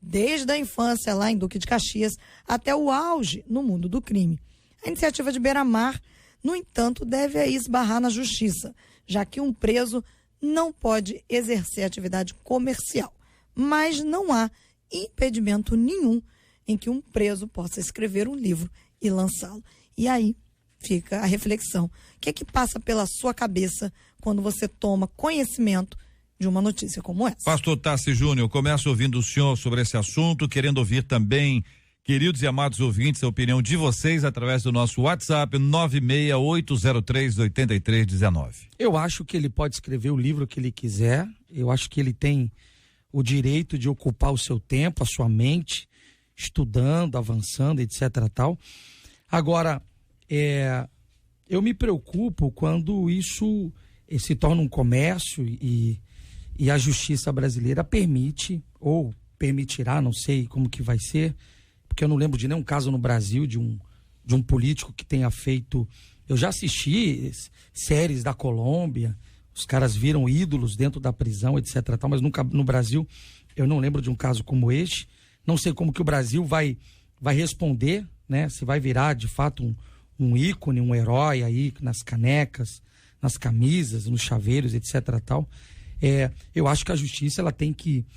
desde a infância lá em Duque de Caxias até o auge no mundo do crime. A iniciativa de Beiramar, no entanto, deve aí esbarrar na justiça, já que um preso não pode exercer atividade comercial. Mas não há impedimento nenhum em que um preso possa escrever um livro e lançá-lo. E aí fica a reflexão. O que é que passa pela sua cabeça quando você toma conhecimento de uma notícia como essa? Pastor Tassi Júnior, começo ouvindo o senhor sobre esse assunto, querendo ouvir também, queridos e amados ouvintes, a opinião de vocês através do nosso WhatsApp 968038319. Eu acho que ele pode escrever o livro que ele quiser, eu acho que ele tem o direito de ocupar o seu tempo, a sua mente, estudando, avançando, etc. tal. Agora, eu me preocupo quando isso se torna um comércio e a justiça brasileira permite, ou permitirá, não sei como que vai ser, porque eu não lembro de nenhum caso no Brasil de um político que tenha feito... Eu já assisti séries da Colômbia, os caras viram ídolos dentro da prisão, etc. tal, mas nunca no Brasil eu não lembro de um caso como este. Não sei como que o Brasil vai responder, né? Se vai virar de fato um ícone, um herói aí nas canecas, nas camisas, nos chaveiros, etc. tal. Eu acho que a justiça ela tem que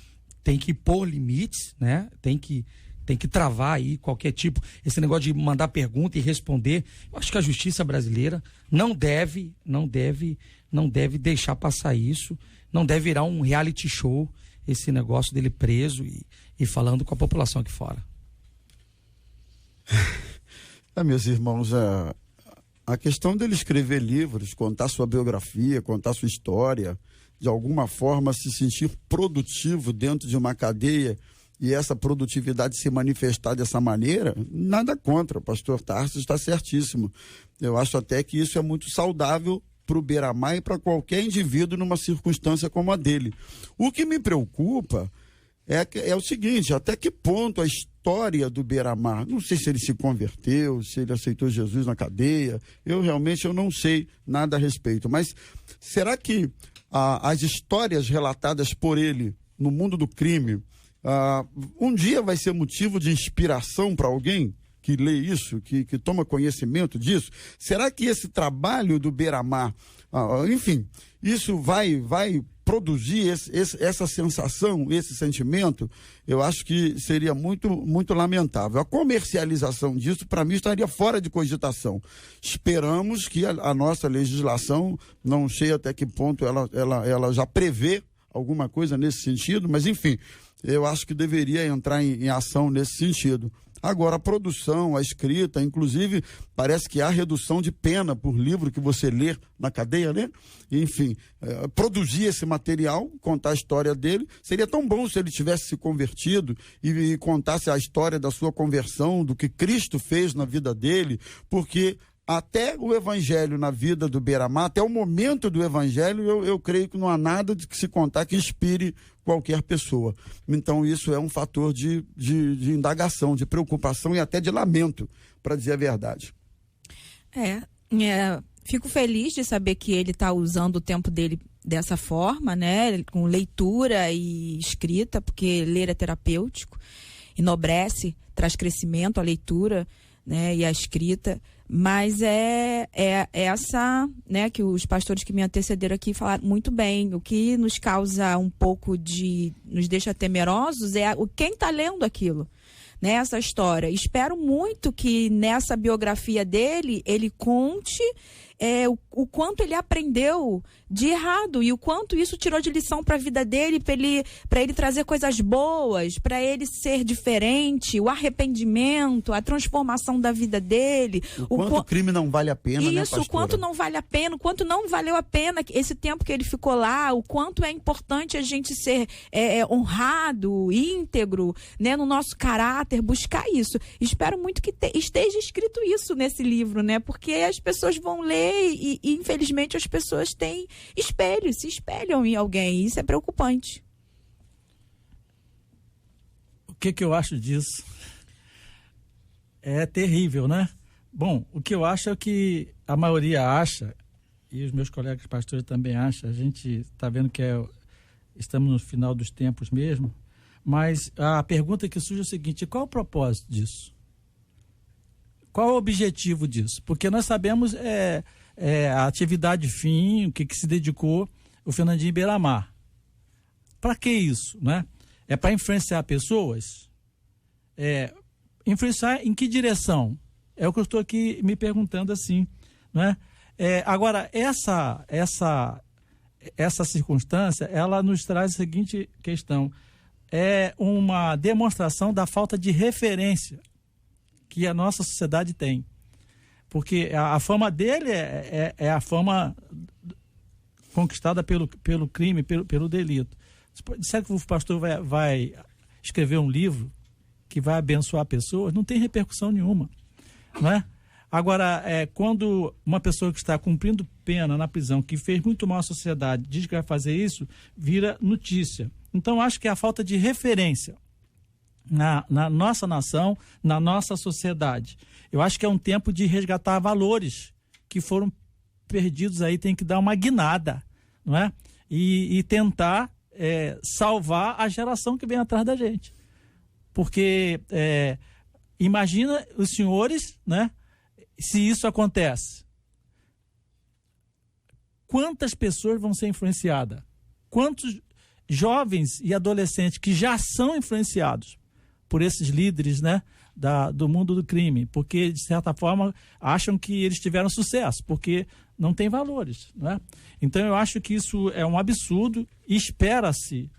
pôr limites, né? Tem que travar aí qualquer tipo, esse negócio de mandar pergunta e responder. Eu acho que a justiça brasileira não deve deixar passar isso, não deve virar um reality show, esse negócio dele preso e falando com a população aqui fora. Meus irmãos, a questão dele escrever livros, contar sua biografia, contar sua história, de alguma forma se sentir produtivo dentro de uma cadeia e essa produtividade se manifestar dessa maneira, nada contra. O pastor Tarso está certíssimo. Eu acho até que isso é muito saudável para o Beiramar e para qualquer indivíduo numa circunstância como a dele. O que me preocupa é o seguinte: até que ponto a história do Beiramar, não sei se ele se converteu, se ele aceitou Jesus na cadeia, eu não sei nada a respeito, mas será que as histórias relatadas por ele no mundo do crime, um dia vai ser motivo de inspiração para alguém que lê isso, que toma conhecimento disso? Será que esse trabalho do Beiramar, enfim, isso vai produzir essa sensação, esse sentimento? Eu acho que seria muito, muito lamentável. A comercialização disso, para mim, estaria fora de cogitação. Esperamos que a nossa legislação, não sei até que ponto ela já prevê alguma coisa nesse sentido, mas enfim, eu acho que deveria entrar em ação nesse sentido. Agora, a produção, a escrita, inclusive, parece que há redução de pena por livro que você lê na cadeia, né? Enfim, produzir esse material, contar a história dele, seria tão bom se ele tivesse se convertido e contasse a história da sua conversão, do que Cristo fez na vida dele, porque até o evangelho na vida do Beiramar, até o momento do evangelho, eu creio que não há nada de que se contar que inspire qualquer pessoa. Então isso é um fator de indagação, de preocupação e até de lamento, para dizer a verdade. Fico feliz de saber que ele está usando o tempo dele dessa forma, né? Com leitura e escrita, porque ler é terapêutico, enobrece, traz crescimento, a leitura, né? E a escrita. Mas é essa, né, que os pastores que me antecederam aqui falaram muito bem. O que nos causa um pouco nos deixa temerosos é quem está lendo aquilo, né, essa história. Espero muito que nessa biografia dele, ele conte o quanto ele aprendeu de errado e o quanto isso tirou de lição para a vida dele, para ele trazer coisas boas, para ele ser diferente, o arrependimento, a transformação da vida dele. O quanto o crime não vale a pena, isso, né, pastora? o quanto não vale a pena, o quanto não valeu a pena esse tempo que ele ficou lá, o quanto é importante a gente ser honrado, íntegro, né, no nosso caráter, buscar isso. Espero muito que esteja escrito isso nesse livro, né, porque as pessoas vão ler e infelizmente as pessoas têm espelhos, se espelham em alguém, e isso é preocupante. O que eu acho disso? É terrível, né? Bom, o que eu acho é o que a maioria acha, e os meus colegas pastores também acham. A gente está vendo que estamos no final dos tempos mesmo, mas a pergunta que surge é o seguinte: qual o propósito disso? Qual o objetivo disso? Porque nós sabemos a atividade fim, o que se dedicou o Fernandinho Beiramar. Para que isso, né? É para influenciar pessoas? Influenciar em que direção? É o que eu estou aqui me perguntando assim, né? Agora, essa circunstância, ela nos traz a seguinte questão: é uma demonstração da falta de referência que a nossa sociedade tem. Porque a fama dele é a fama conquistada pelo crime, pelo delito. Será que o pastor vai escrever um livro que vai abençoar pessoas? Não tem repercussão nenhuma, não é? Agora, quando uma pessoa que está cumprindo pena na prisão, que fez muito mal à sociedade, diz que vai fazer isso, vira notícia. Então, acho que é a falta de referência na nossa nação, na nossa sociedade. Eu acho que é um tempo de resgatar valores que foram perdidos aí, tem que dar uma guinada, não é? E tentar salvar a geração que vem atrás da gente. Porque imagina os senhores, né? Se isso acontece, quantas pessoas vão ser influenciadas? Quantos jovens e adolescentes que já são influenciados por esses líderes, né, do mundo do crime, porque de certa forma acham que eles tiveram sucesso, porque não tem valores, né? Então eu acho que isso é um absurdo e espera-se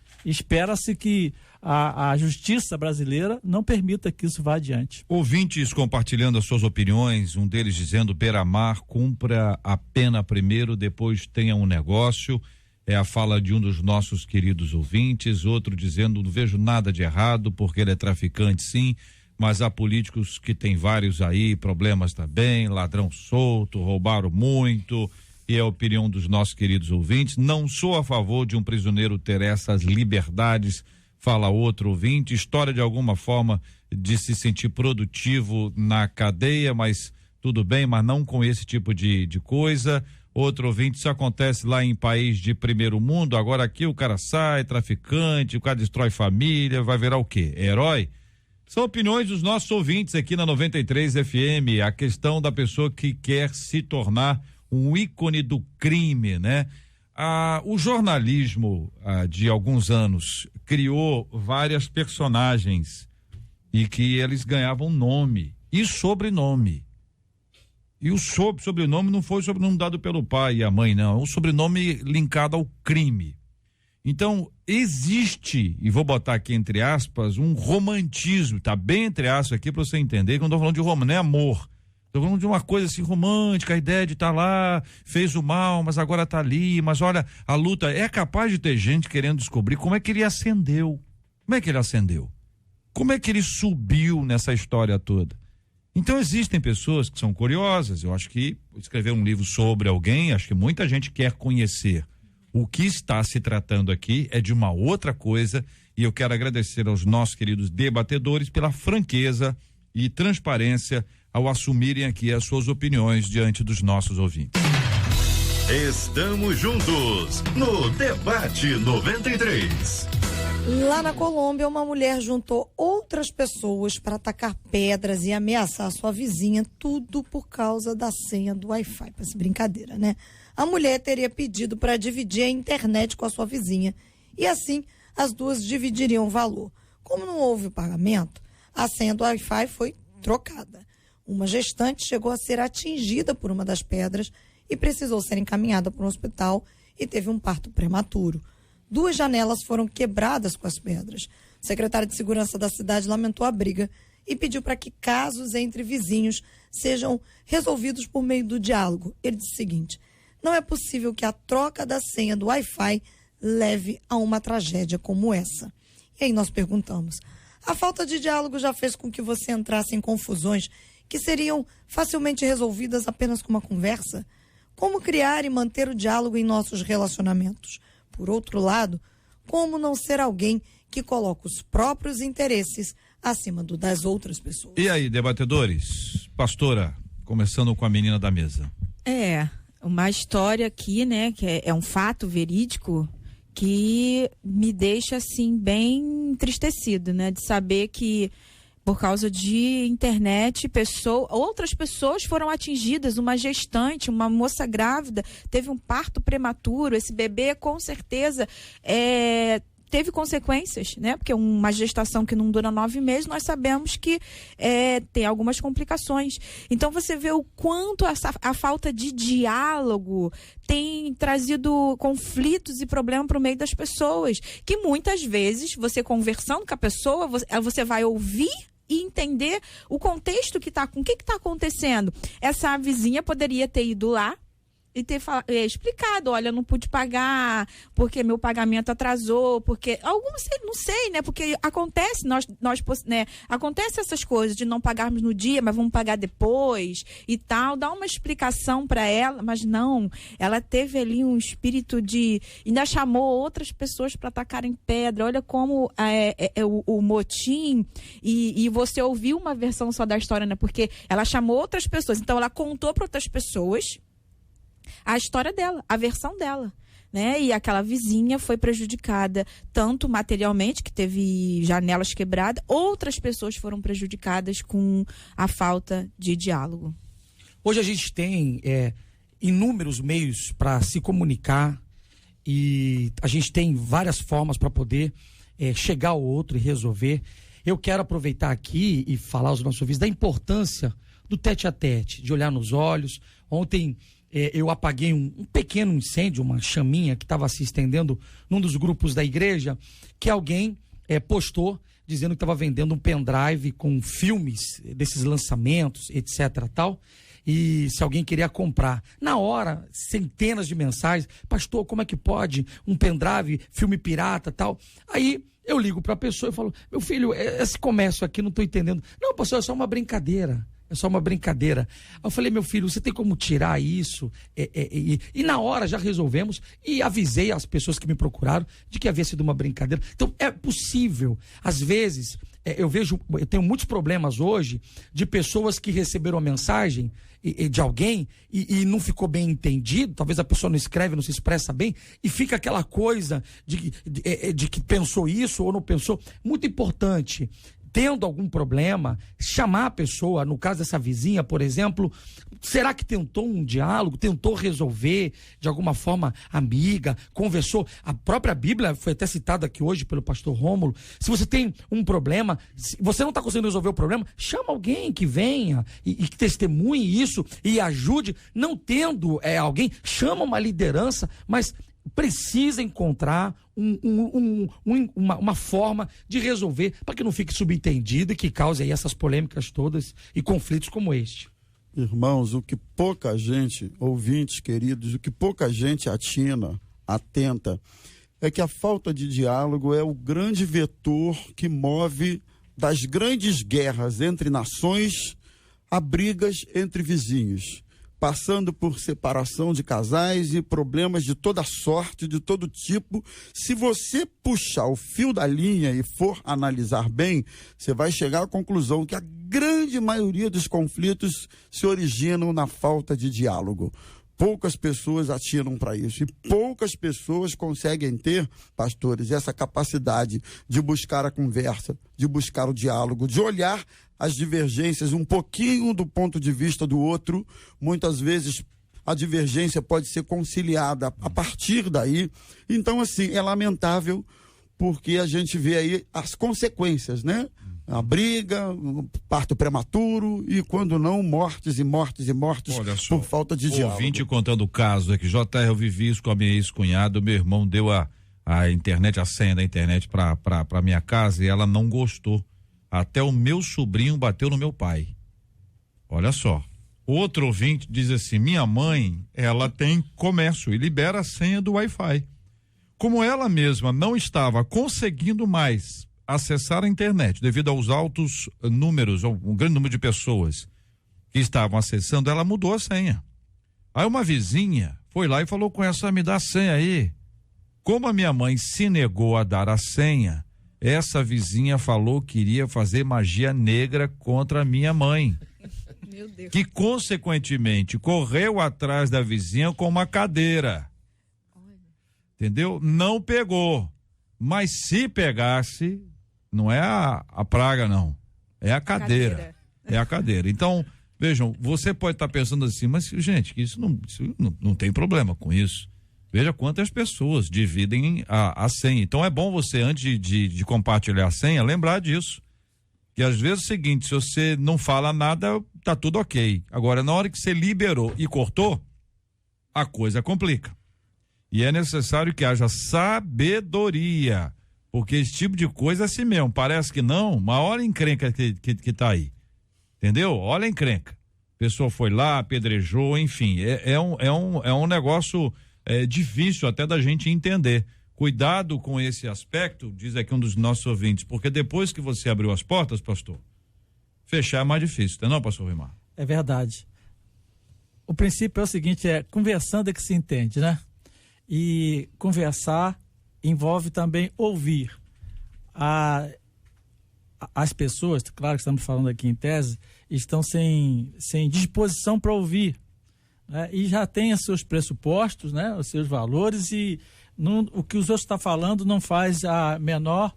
que a justiça brasileira não permita que isso vá adiante. Ouvintes compartilhando as suas opiniões, um deles dizendo: Beiramar, cumpra a pena primeiro, depois tenha um negócio. É a fala de um dos nossos queridos ouvintes. Outro dizendo: não vejo nada de errado, porque ele é traficante sim, mas há políticos que tem vários aí, problemas também, ladrão solto, roubaram muito. E é a opinião dos nossos queridos ouvintes. Não sou a favor de um prisioneiro ter essas liberdades, fala outro ouvinte. História de alguma forma de se sentir produtivo na cadeia, mas tudo bem, mas não com esse tipo de coisa. Outro ouvinte: isso acontece lá em país de primeiro mundo, agora aqui o cara sai, traficante, o cara destrói família, vai virar o quê? Herói? São opiniões dos nossos ouvintes aqui na 93 FM, a questão da pessoa que quer se tornar um ícone do crime, né? O jornalismo de alguns anos criou várias personagens e que eles ganhavam nome e sobrenome. E o sobrenome não foi o sobrenome dado pelo pai e a mãe, não. É um sobrenome linkado ao crime. Então, existe, e vou botar aqui entre aspas, um romantismo, tá bem entre aspas aqui para você entender que eu não tô falando de romance, não é amor. Tô falando de uma coisa assim romântica, a ideia de estar lá, fez o mal, mas agora tá ali, mas olha, a luta. É capaz de ter gente querendo descobrir como é que ele ascendeu. Como é que ele ascendeu? Como é que ele subiu nessa história toda? Então existem pessoas que são curiosas. Eu acho que escrever um livro sobre alguém, acho que muita gente quer conhecer. O que está se tratando aqui é de uma outra coisa, e eu quero agradecer aos nossos queridos debatedores pela franqueza e transparência ao assumirem aqui as suas opiniões diante dos nossos ouvintes. Estamos juntos no Debate 93. Lá na Colômbia, uma mulher juntou outras pessoas para atacar pedras e ameaçar sua vizinha, tudo por causa da senha do Wi-Fi. Parece brincadeira, né? A mulher teria pedido para dividir a internet com a sua vizinha e assim as duas dividiriam o valor. Como não houve pagamento, a senha do Wi-Fi foi trocada. Uma gestante chegou a ser atingida por uma das pedras e precisou ser encaminhada para um hospital e teve um parto prematuro. 2 janelas foram quebradas com as pedras. O secretário de Segurança da cidade lamentou a briga e pediu para que casos entre vizinhos sejam resolvidos por meio do diálogo. Ele disse o seguinte: não é possível que a troca da senha do Wi-Fi leve a uma tragédia como essa. E aí nós perguntamos: a falta de diálogo já fez com que você entrasse em confusões que seriam facilmente resolvidas apenas com uma conversa? Como criar e manter o diálogo em nossos relacionamentos? Por outro lado, como não ser alguém que coloca os próprios interesses acima das outras pessoas? E aí, debatedores? Pastora, começando com a menina da mesa. Uma história aqui, né, que é um fato verídico que me deixa, assim, bem entristecido, né, de saber que por causa de internet, outras pessoas foram atingidas. Uma gestante, uma moça grávida, teve um parto prematuro. Esse bebê, com certeza, teve consequências, né? Porque uma gestação que não dura 9 meses, nós sabemos que tem algumas complicações. Então, você vê o quanto a falta de diálogo tem trazido conflitos e problemas para o meio das pessoas. Que muitas vezes, você conversando com a pessoa, você vai ouvir e entender o contexto com o que está acontecendo. Essa vizinha poderia ter ido lá e ter explicado: olha, eu não pude pagar porque meu pagamento atrasou, porque não sei, né? Porque acontece, acontece essas coisas de não pagarmos no dia, mas vamos pagar depois e tal. Dá uma explicação para ela, mas não. Ela teve ali um espírito ainda chamou outras pessoas para tacarem pedra. Olha como o motim, e você ouviu uma versão só da história, né? Porque ela chamou outras pessoas, então ela contou para outras pessoas a história dela, a versão dela, né? E aquela vizinha foi prejudicada tanto materialmente, que teve janelas quebradas, outras pessoas foram prejudicadas com a falta de diálogo. Hoje a gente tem inúmeros meios para se comunicar e a gente tem várias formas para poder chegar ao outro e resolver. Eu quero aproveitar aqui e falar aos nossos ouvintes da importância do tete-a-tete, de olhar nos olhos. Ontem eu apaguei um pequeno incêndio, uma chaminha que estava se estendendo num dos grupos da igreja, que alguém postou dizendo que estava vendendo um pendrive com filmes desses lançamentos, etc. tal, e se alguém queria comprar. Na hora, centenas de mensagens: pastor, como é que pode um pendrive, filme pirata, tal? Aí eu ligo para a pessoa e falo: meu filho, esse comércio aqui não estou entendendo. Não, pastor, é só uma brincadeira. É só uma brincadeira. Eu falei: meu filho, você tem como tirar isso? E na hora já resolvemos e avisei as pessoas que me procuraram de que havia sido uma brincadeira. Então é possível. Às vezes, eu tenho muitos problemas hoje de pessoas que receberam a mensagem de alguém e não ficou bem entendido. Talvez a pessoa não escreve, não se expressa bem e fica aquela coisa de que pensou isso ou não pensou. Muito importante. Tendo algum problema, chamar a pessoa, no caso dessa vizinha, por exemplo, será que tentou um diálogo, tentou resolver de alguma forma amiga, conversou? A própria Bíblia foi até citada aqui hoje pelo pastor Rômulo. Se você tem um problema, se você não está conseguindo resolver o problema, chama alguém que venha e que testemunhe isso e ajude. Não tendo alguém, chama uma liderança, mas precisa encontrar uma forma de resolver para que não fique subentendido e que cause aí essas polêmicas todas e conflitos como este. Irmãos, o que pouca gente, ouvintes queridos, o que pouca gente atenta, é que a falta de diálogo é o grande vetor que move das grandes guerras entre nações a brigas entre vizinhos, passando por separação de casais e problemas de toda sorte, de todo tipo. Se você puxar o fio da linha e for analisar bem, você vai chegar à conclusão que a grande maioria dos conflitos se originam na falta de diálogo. Poucas pessoas atinam para isso e poucas pessoas conseguem ter, pastores, essa capacidade de buscar a conversa, de buscar o diálogo, de olhar as divergências um pouquinho do ponto de vista do outro. Muitas vezes a divergência pode ser conciliada a partir daí. Então, assim, é lamentável porque a gente vê aí as consequências, né? a briga, um parto prematuro e, quando não, mortes e mortes e mortes. Olha só, por falta de diálogo. Ouvinte contando o caso aqui, JR, eu vivi isso com a minha ex-cunhada, meu irmão deu a internet, a senha da internet pra minha casa e ela não gostou. Até o meu sobrinho bateu no meu pai. Olha só. Outro ouvinte diz assim, minha mãe, ela tem comércio e libera a senha do Wi-Fi. Como ela mesma não estava conseguindo mais acessar a internet devido aos altos números, ou um grande número de pessoas que estavam acessando, ela mudou a senha. Aí uma vizinha foi lá e falou com essa, me dá a senha aí. Como a minha mãe se negou a dar a senha, essa vizinha falou que iria fazer magia negra contra a minha mãe. Meu Deus. Que consequentemente correu atrás da vizinha com uma cadeira. Entendeu? Não pegou. Mas se pegasse, não é a praga, não. É a cadeira. É a cadeira. Então, vejam, você pode estar pensando assim, mas, gente, isso não tem problema com isso. Veja quantas pessoas dividem a senha. Então, é bom você, antes de compartilhar a senha, lembrar disso. Que às vezes é o seguinte, se você não fala nada, tá tudo ok. Agora, na hora que você liberou e cortou, a coisa complica. E é necessário que haja sabedoria, porque esse tipo de coisa é assim mesmo, parece que não, mas olha a encrenca que tá aí, entendeu? Olha a encrenca, a pessoa foi lá, apedrejou, enfim, é um negócio difícil até da gente entender. Cuidado com esse aspecto, diz aqui um dos nossos ouvintes, porque depois que você abriu as portas, pastor, fechar é mais difícil, não é, pastor Rimar? É verdade. O princípio é o seguinte, conversando é que se entende, né? E conversar envolve também ouvir. As pessoas, claro que estamos falando aqui em tese, estão sem disposição para ouvir, né? E já tem os seus pressupostos, né? Os seus valores e o que os outros estão falando não faz a menor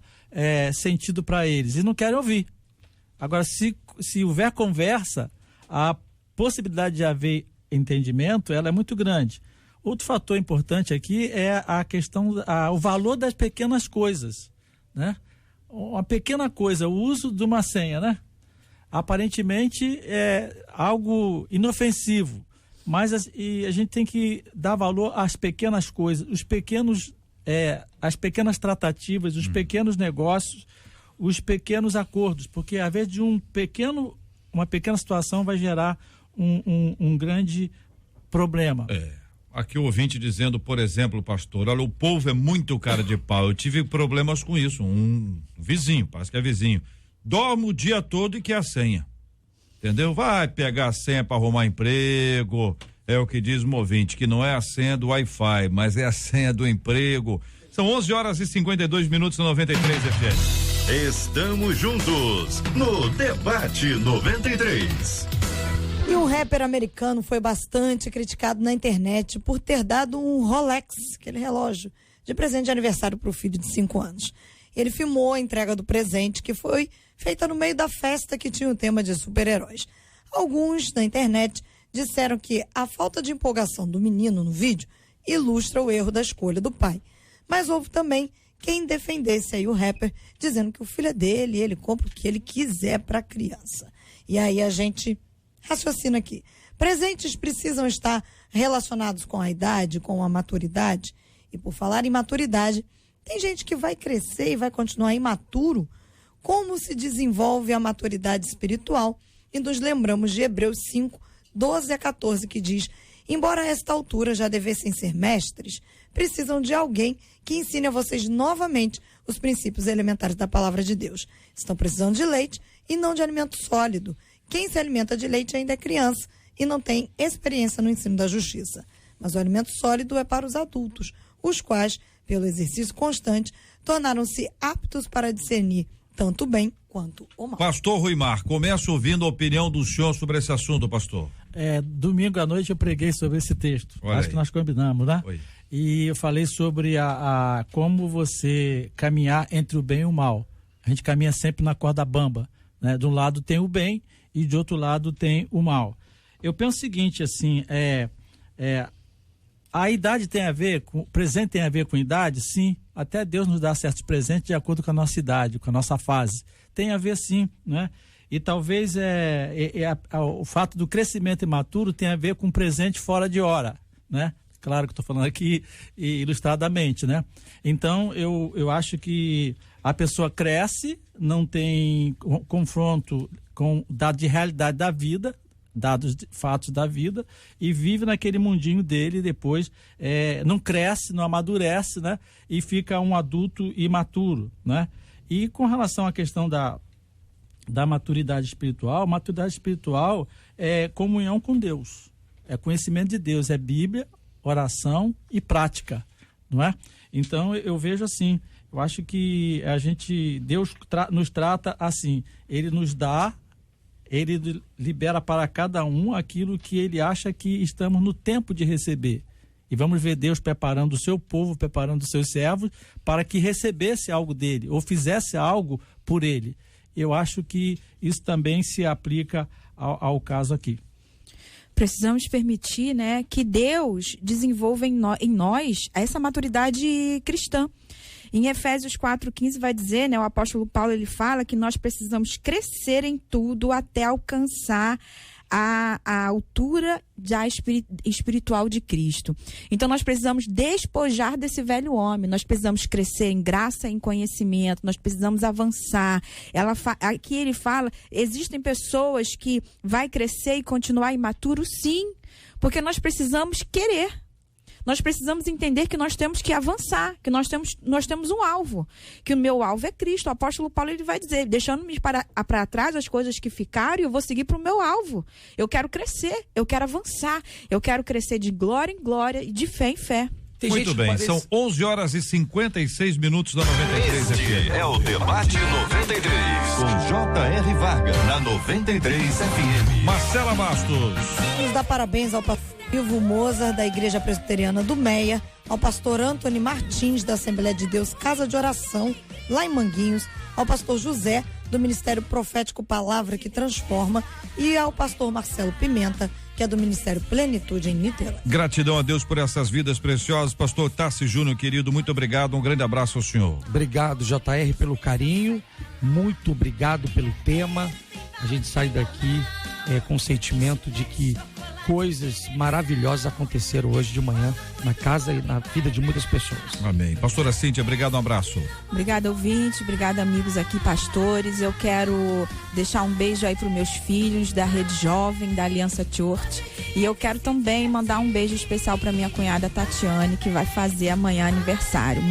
sentido para eles e não querem ouvir. Agora, se houver conversa, a possibilidade de haver entendimento, ela é muito grande. Outro fator importante aqui é a questão, o valor das pequenas coisas, né? Uma pequena coisa, o uso de uma senha, né? Aparentemente é algo inofensivo, mas a gente tem que dar valor às pequenas coisas, as pequenas tratativas, os pequenos negócios, os pequenos acordos, porque às vezes de uma pequena situação vai gerar um grande problema. Aqui o ouvinte dizendo, por exemplo, pastor, olha, o povo é muito cara de pau, eu tive problemas com isso, um vizinho, parece que é vizinho, dorme o dia todo e quer a senha, entendeu? Vai pegar a senha para arrumar emprego, é o que diz o ouvinte, que não é a senha do Wi-Fi, mas é a senha do emprego. São 11h52 na 93 FM. Estamos juntos no Debate 93. E um rapper americano foi bastante criticado na internet por ter dado um Rolex, aquele relógio, de presente de aniversário para o filho de 5 anos. Ele filmou a entrega do presente, que foi feita no meio da festa que tinha o tema de super-heróis. Alguns na internet disseram que a falta de empolgação do menino no vídeo ilustra o erro da escolha do pai. Mas houve também quem defendesse aí o rapper, dizendo que o filho é dele e ele compra o que ele quiser para a criança. E aí a gente raciocina aqui. Presentes precisam estar relacionados com a idade, com a maturidade. E por falar em maturidade, tem gente que vai crescer e vai continuar imaturo. Como se desenvolve a maturidade espiritual? E nos lembramos de Hebreus 5, 12 a 14, que diz: embora a esta altura já devessem ser mestres, precisam de alguém que ensine a vocês novamente os princípios elementares da palavra de Deus. Estão precisando de leite e não de alimento sólido. Quem se alimenta de leite ainda é criança e não tem experiência no ensino da justiça. Mas o alimento sólido é para os adultos, os quais, pelo exercício constante, tornaram-se aptos para discernir tanto o bem quanto o mal. Pastor Ruimar, começo ouvindo a opinião do senhor sobre esse assunto, pastor. Domingo à noite eu preguei sobre esse texto. Olha Acho aí. que nós combinamos, né? Oi. E eu falei sobre como você caminhar entre o bem e o mal. A gente caminha sempre na corda bamba, né? De um lado tem o bem e de outro lado tem o mal. Eu penso o seguinte, assim, A idade tem a ver com, presente tem a ver com idade? Sim. Até Deus nos dá certos presentes de acordo com a nossa idade, com a nossa fase. Tem a ver sim, né? E talvez o fato do crescimento imaturo tem a ver com presente fora de hora, né? Claro que estou falando aqui ilustradamente, né? Então, eu acho que a pessoa cresce, não tem confronto com dados de realidade da vida, dados de fatos da vida, e vive naquele mundinho dele e depois não cresce, não amadurece, né? E fica um adulto imaturo, né? E com relação à questão da maturidade espiritual é comunhão com Deus, é conhecimento de Deus, é Bíblia, oração e prática, não é? Então eu vejo assim, eu acho que Deus nos trata assim, Ele nos dá, Ele libera para cada um aquilo que Ele acha que estamos no tempo de receber. E vamos ver Deus preparando o seu povo, preparando os seus servos para que recebesse algo dele, ou fizesse algo por ele. Eu acho que isso também se aplica ao caso aqui. Precisamos permitir, né, que Deus desenvolva em nós essa maturidade cristã. Em Efésios 4,15 vai dizer, né, o apóstolo Paulo, ele fala que nós precisamos crescer em tudo até alcançar a altura espiritual de Cristo. Então nós precisamos despojar desse velho homem, nós precisamos crescer em graça e em conhecimento, nós precisamos avançar. Aqui ele fala, existem pessoas que vai crescer e continuar imaturo, sim, porque nós precisamos querer. Nós precisamos entender que nós temos que avançar, que nós temos um alvo, que o meu alvo é Cristo. O apóstolo Paulo, ele vai dizer, deixando-me para trás as coisas que ficaram, eu vou seguir para o meu alvo. Eu quero crescer, eu quero avançar, eu quero crescer de glória em glória e de fé em fé. Muito bem, são 11h56 da 93 Este FM. é o Debate 93, com J.R. Varga, na 93 FM. Marcela Bastos. Vamos dar parabéns ao pastor Ivo Mozart, da Igreja Presbiteriana do Meia, ao pastor Antony Martins, da Assembleia de Deus Casa de Oração, lá em Manguinhos, ao pastor José, do Ministério Profético Palavra que Transforma, e ao pastor Marcelo Pimenta, que é do Ministério Plenitude em Niterói. Gratidão a Deus por essas vidas preciosas. Pastor Tassi Júnior, querido, muito obrigado, um grande abraço ao senhor. Obrigado, JR, pelo carinho, muito obrigado pelo tema. A gente sai daqui com o sentimento de que coisas maravilhosas aconteceram hoje de manhã na casa e na vida de muitas pessoas. Amém. Pastora Cíntia, obrigado, um abraço. Obrigada, ouvinte, obrigada, amigos aqui, pastores. Eu quero deixar um beijo aí para os meus filhos da Rede Jovem, da Aliança Church. E eu quero também mandar um beijo especial para minha cunhada Tatiane, que vai fazer amanhã aniversário.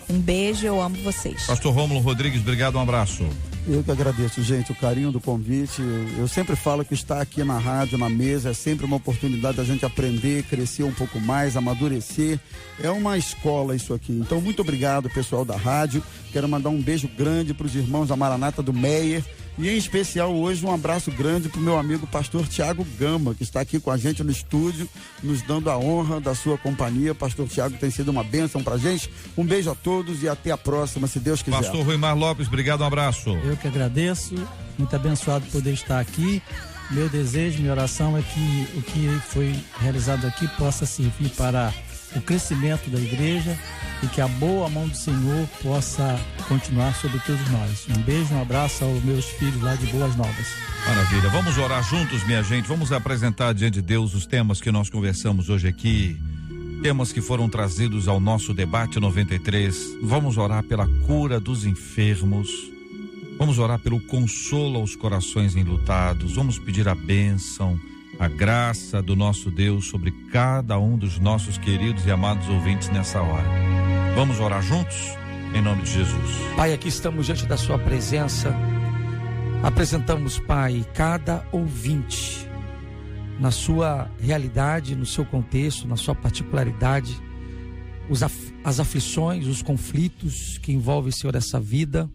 Um beijo, eu amo vocês. Pastor Rômulo Rodrigues, obrigado, um abraço. Eu que agradeço, gente, o carinho do convite. Eu sempre falo que estar aqui na rádio, na mesa, é sempre uma oportunidade da gente aprender, crescer um pouco mais, amadurecer. É uma escola isso aqui. Então, muito obrigado, pessoal da rádio. Quero mandar um beijo grande para os irmãos da Maranata do Meyer. E em especial hoje um abraço grande para o meu amigo pastor Tiago Gama, que está aqui com a gente no estúdio, nos dando a honra da sua companhia. Pastor Tiago tem sido uma bênção para a gente. Um beijo a todos e até a próxima, se Deus quiser. Pastor Ruimar Lopes, obrigado, um abraço. Eu que agradeço, muito abençoado poder estar aqui. Meu desejo, minha oração é que o que foi realizado aqui possa servir para o crescimento da igreja e que a boa mão do Senhor possa continuar sobre todos nós. Um beijo, um abraço aos meus filhos lá de Boas Novas. Maravilha, vamos orar juntos, minha gente, vamos apresentar diante de Deus os temas que nós conversamos hoje aqui, temas que foram trazidos ao nosso debate 93. Vamos orar pela cura dos enfermos, vamos orar pelo consolo aos corações enlutados, vamos pedir a bênção, a graça do nosso Deus sobre cada um dos nossos queridos e amados ouvintes nessa hora. Vamos orar juntos? Em nome de Jesus. Pai, aqui estamos diante da sua presença. Apresentamos, Pai, cada ouvinte na sua realidade, no seu contexto, na sua particularidade, as aflições, os conflitos que envolvem, Senhor, essa vida,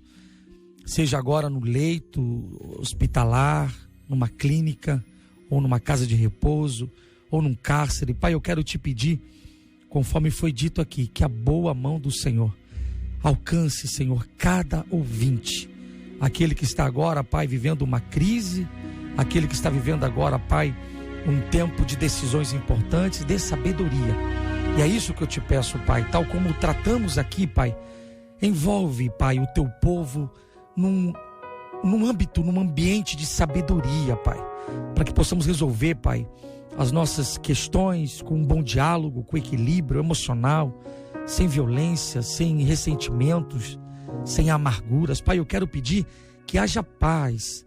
seja agora no leito hospitalar, numa clínica, ou numa casa de repouso, ou num cárcere. Pai, eu quero te pedir, conforme foi dito aqui, que a boa mão do Senhor alcance, Senhor, cada ouvinte. Aquele que está agora, Pai, vivendo uma crise, aquele que está vivendo agora, Pai, um tempo de decisões importantes, dê sabedoria. E é isso que eu te peço, Pai, tal como tratamos aqui, Pai. Envolve, Pai, o teu povo num âmbito, num ambiente de sabedoria, Pai, para que possamos resolver, Pai, as nossas questões com um bom diálogo, com equilíbrio emocional, sem violência, sem ressentimentos, sem amarguras. Pai, eu quero pedir que haja paz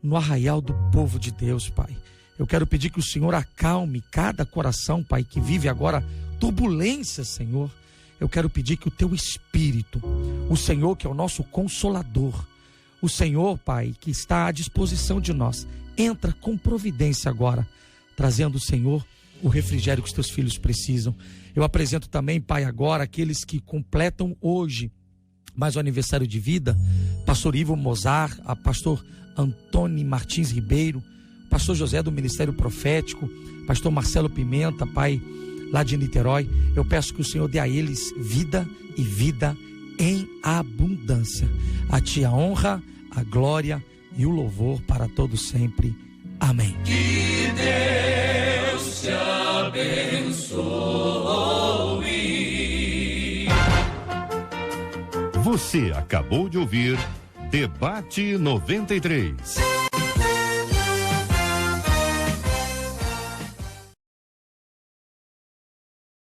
no arraial do povo de Deus, Pai. Eu quero pedir que o Senhor acalme cada coração, Pai, que vive agora turbulência, Senhor. Eu quero pedir que o teu Espírito, o Senhor que é o nosso Consolador, o Senhor, Pai, que está à disposição de nós, entra com providência agora, trazendo, Senhor, o refrigério que os teus filhos precisam. Eu apresento também, Pai, agora aqueles que completam hoje mais um aniversário de vida, pastor Ivo Mozart, a pastor Antônio Martins Ribeiro, pastor José do Ministério Profético, pastor Marcelo Pimenta, Pai, lá de Niterói. Eu peço que o Senhor dê a eles vida e vida em abundância. A ti a honra, a glória e o louvor para todos sempre. Amém. Que Deus te abençoe. Você acabou de ouvir Debate 93.